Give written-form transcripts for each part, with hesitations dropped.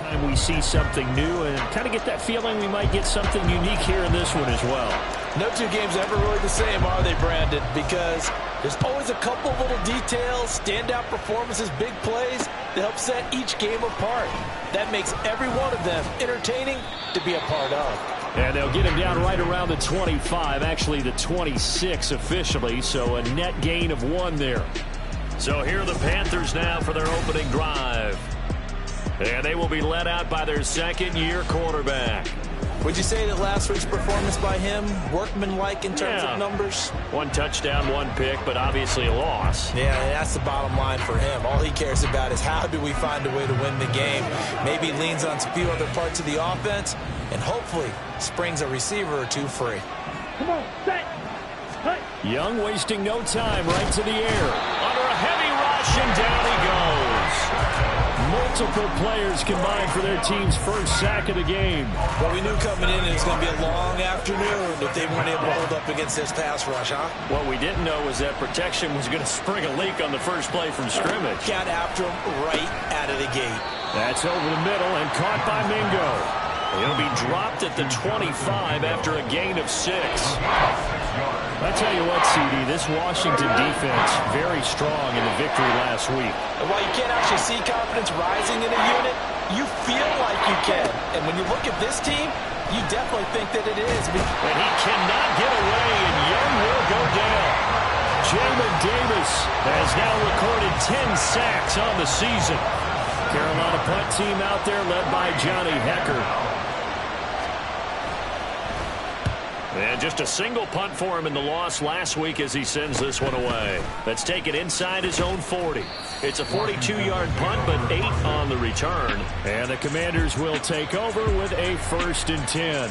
Time we see something new and kind of get that feeling we might get something unique here in this one as well. No two games are ever really the same, are they, Brandon? Because there's always a couple little details, standout performances, big plays that help set each game apart. That makes every one of them entertaining to be a part of. And they'll get him down right around the 25, actually the 26 officially, so a net gain of 1 there. So here are the Panthers now for their opening drive. And they will be led out by their second-year quarterback. Would you say that last week's performance by him, workmanlike in terms of numbers? 1 touchdown, 1 pick, but obviously a loss. Yeah, that's the bottom line for him. All he cares about is how do we find a way to win the game. Maybe leans on a few other parts of the offense, and hopefully springs a receiver or 2 free. Come on, set. Hey. Young wasting no time, right to the air. Under a heavy rush, and down he goes. Multiple players combined for their team's first sack of the game. Well, we knew coming in it was going to be a long afternoon if they weren't able to hold up against this pass rush, huh? What we didn't know was that protection was going to spring a leak on the first play from scrimmage. Got after him right out of the gate. That's over the middle and caught by Mingo. He'll be dropped at the 25 after a gain of 6. I tell you what, CD, this Washington defense, very strong in the victory last week. And while you can't actually see confidence rising in a unit, you feel like you can. And when you look at this team, you definitely think that it is. And he cannot get away, and Young will go down. Jamin Davis has now recorded 10 sacks on the season. Carolina punt team out there led by Johnny Hekker. And just a single punt for him in the loss last week as he sends this one away. That's taken inside his own 40. It's a 42-yard punt, but 8 on the return. And the Commanders will take over with a 1st and 10.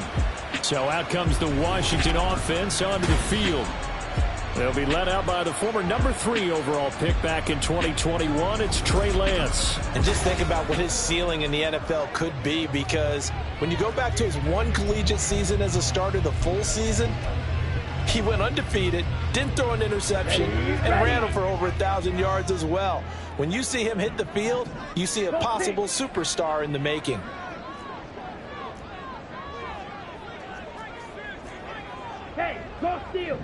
So out comes the Washington offense onto the field. They'll be led out by the former number 3 overall pick back in 2021. It's Trey Lance. And just think about what his ceiling in the NFL could be, because when you go back to his 1 collegiate season as a starter, the full season, he went undefeated, didn't throw an interception, and ran for over 1,000 yards as well. When you see him hit the field, you see a possible superstar in the making. Hey, go steal.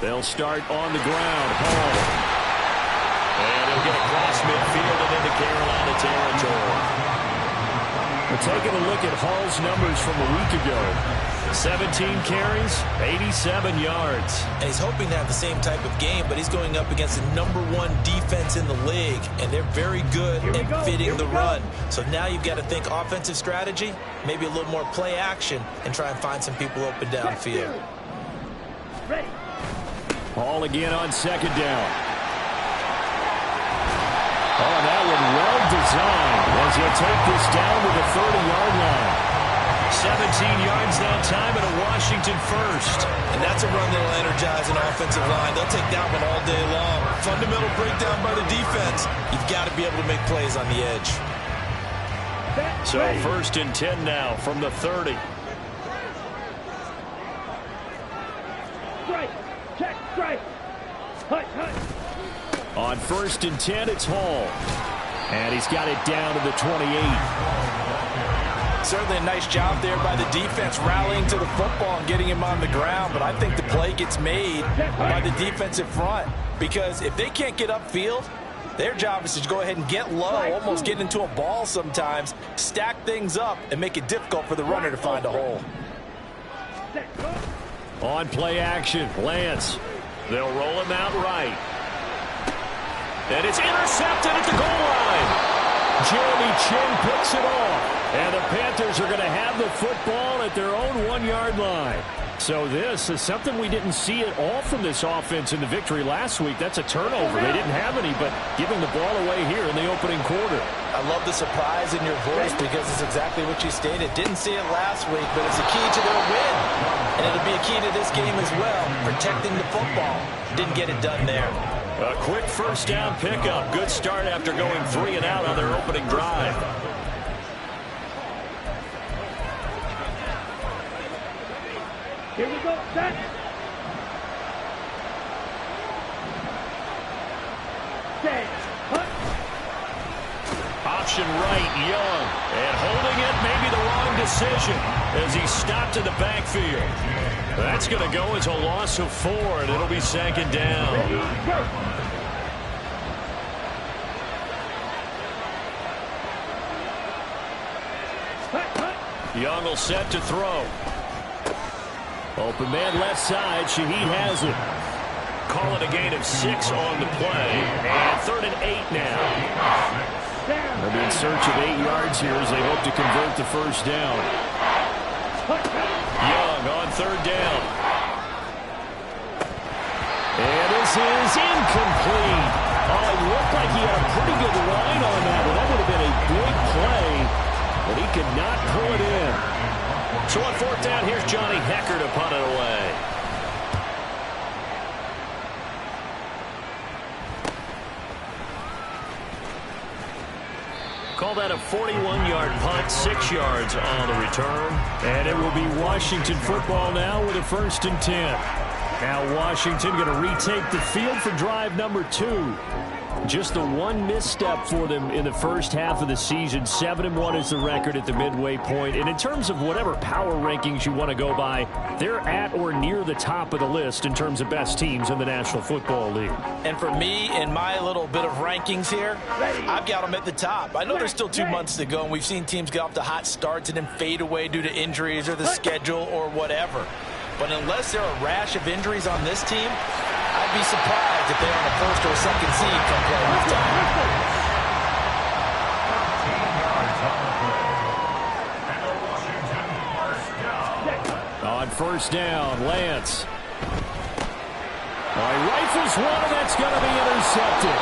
They'll start on the ground. Hall. And he'll get across midfield and into Carolina territory. We're taking a look at Hall's numbers from a week ago. 17 carries, 87 yards. And he's hoping to have the same type of game, but he's going up against the number 1 defense in the league, and they're very good at fitting the run. So now you've got to think offensive strategy, maybe a little more play action, and try and find some people open downfield. Ready. Hall again on 2nd down. Oh, that one well designed as he'll take this down to the 30-yard line. 17 yards that time and a Washington 1st. And that's a run that'll energize an offensive line. They'll take that one all day long. Fundamental breakdown by the defense. You've got to be able to make plays on the edge. So 1st and 10 now from the 30. Strike. Check. Strike. Hut. On 1st and 10, it's Hall. And he's got it down to the 28. Certainly a nice job there by the defense rallying to the football and getting him on the ground. But I think the play gets made by the defensive front. Because if they can't get upfield, their job is to go ahead and get low, almost get into a ball sometimes, stack things up, and make it difficult for the runner to find a hole. On play action, Lance. They'll roll him out right. And it's intercepted at the goal line. Jeremy Chinn picks it off. And the Panthers are going to have the football at their own 1-yard line. So this is something we didn't see at all from this offense in the victory last week. That's a turnover. They didn't have any, but giving the ball away here in the opening quarter. I love the surprise in your voice because it's exactly what you stated. Didn't see it last week, but it's a key to their win. And it'll be a key to this game as well, protecting the football. Didn't get it done there. A quick 1st down pickup. Good start after going 3 and out on their opening drive. Here we go. Set. option right, Young. And holding it, maybe the wrong decision as he stopped in the backfield. That's going to go as a loss of 4, and it'll be second down. Ready, go. Young will set to throw. Open man left side. Shaheed has it. Call it a gain of 6 on the play. And 3rd and 8 now. They'll be in search of 8 yards here as they hope to convert the first down. Young on 3rd down. And this is incomplete. Oh, it looked like he had a pretty good line on that one. That would have been a big play, but he could not pull it in. So on 4th down, here's Johnny Hekker to punt it away. Call that a 41-yard punt, 6 yards on the return. And it will be Washington football now with a 1st and 10. Now Washington going to retake the field for drive number 2. Just the one misstep for them in the first half of the season. 7-1 is the record at the midway point. And in terms of whatever power rankings you want to go by, they're at or near the top of the list in terms of best teams in the National Football League. And for me, in my little bit of rankings here, I've got them at the top. I know there's still 2 months to go, and we've seen teams get off to hot starts and then fade away due to injuries or the schedule or whatever. But unless there are a rash of injuries on this team, I'd be surprised if they're on a 1st or 2nd seed come playoff time. On 1st down, Lance. He rifles one, and that's going to be intercepted.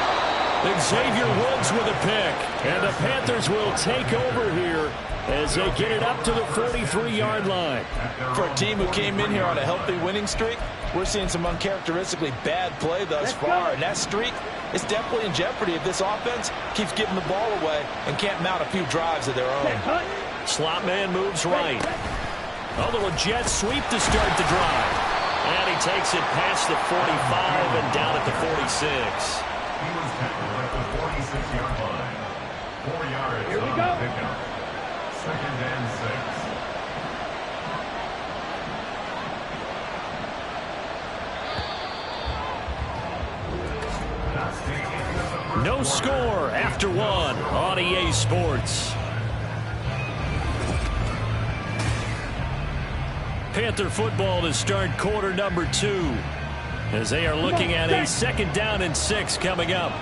Xavier Woods with a pick. And the Panthers will take over here as they get it up to the 43-yard line. For a team who came in here on a healthy winning streak, we're seeing some uncharacteristically bad play thus far. And that streak is definitely in jeopardy if this offense keeps giving the ball away and can't mount a few drives of their own. Slot man moves right. A little jet sweep to start the drive. And he takes it past the 45 and down at the 46. He was tackled at the 46-yard line. 4 yards Here we on go. the pickup. 2nd and 6. No score after 1 on EA Sports. Panther football to start quarter number 2 as they are looking at a 2nd down and 6 coming up.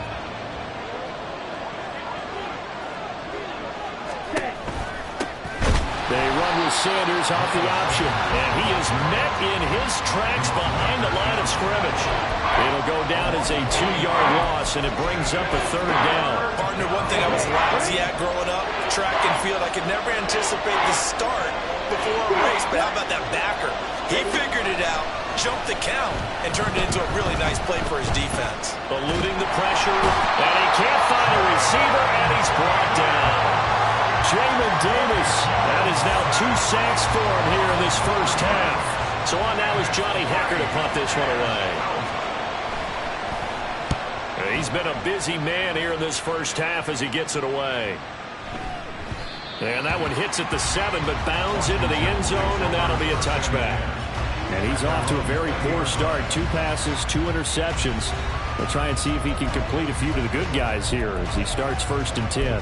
They run with Sanders off the option, and he is met in his tracks behind the line of scrimmage. It'll go down as a 2-yard loss, and it brings up a 3rd down. Partner, one thing I was lousy at growing up, track and field, I could never anticipate the start before a race, but how about that backer? He figured it out, jumped the count, and turned it into a really nice play for his defense. Eluding the pressure, and he can't find a receiver, and he's brought down. Jamin Davis, that is now 2 sacks for him here in this first half. So on now is Johnny Hekker to punt this one away. He's been a busy man here in this first half as he gets it away. And that one hits at the 7, but bounds into the end zone, and that'll be a touchback. And he's off to a very poor start. 2 passes, 2 interceptions. We'll try and see if he can complete a few to the good guys here as he starts 1st and 10.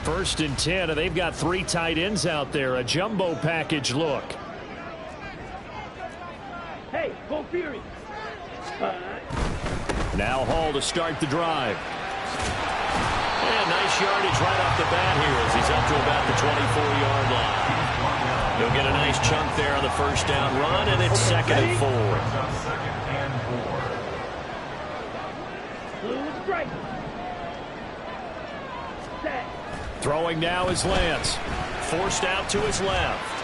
First and 10, and they've got 3 tight ends out there. A jumbo package look. Hey, go Fury. Now Hall to start the drive. And nice yardage right off the bat here as he's up to about the 24-yard line. He'll get a nice chunk there on the first down run, and it's 2nd and 4. Blue strike. Set. Throwing now is Lance. Forced out to his left.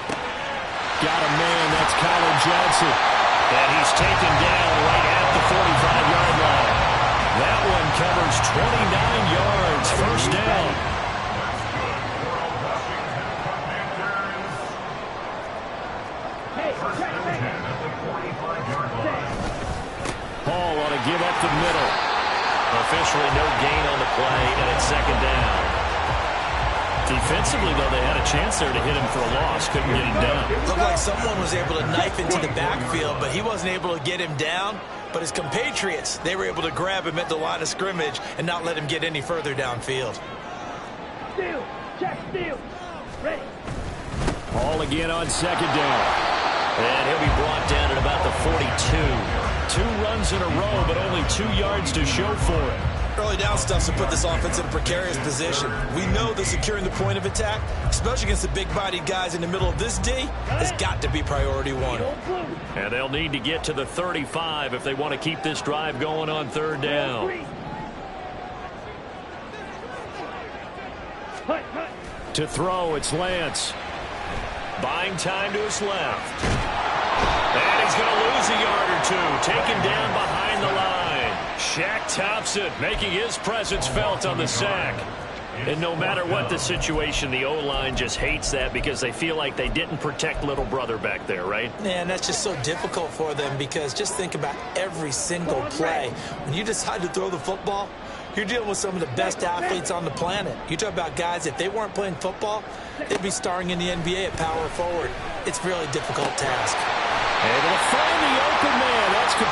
Got a man, that's Colin Johnson. And he's taken down right at the 45-yard line. That one covers 29 yards. First down. Hey, check. give up the middle. Officially no gain on the play, and it's second down. Defensively, though, they had a chance there to hit him for a loss. Couldn't get him down. Looked like someone was able to knife into the backfield, but he wasn't able to get him down. But his compatriots, they were able to grab him at the line of scrimmage and not let him get any further downfield. Steal. Check steal. Ready. Ball again on second down. And he'll be brought down at about the 42. 2 runs in a row, but only 2 yards to show for it. Early down stuff to put this offense in a precarious position. We know that securing the point of attack, especially against the big-bodied guys in the middle of this D, has got to be priority one. And they'll need to get to the 35 if they want to keep this drive going on third down. To throw, it's Lance. Buying time to his left. And he's going to lose a yard or 2. Taken down behind the line. Shaq Thompson making his presence felt on the sack. And no matter what the situation, the O-line just hates that because they feel like they didn't protect little brother back there, right? Man, that's just so difficult for them because just think about every single play. When you decide to throw the football, you're dealing with some of the best athletes on the planet. You talk about guys, if they weren't playing football, they'd be starring in the NBA at power forward. It's a really difficult task. Able to find the open man. That's complete.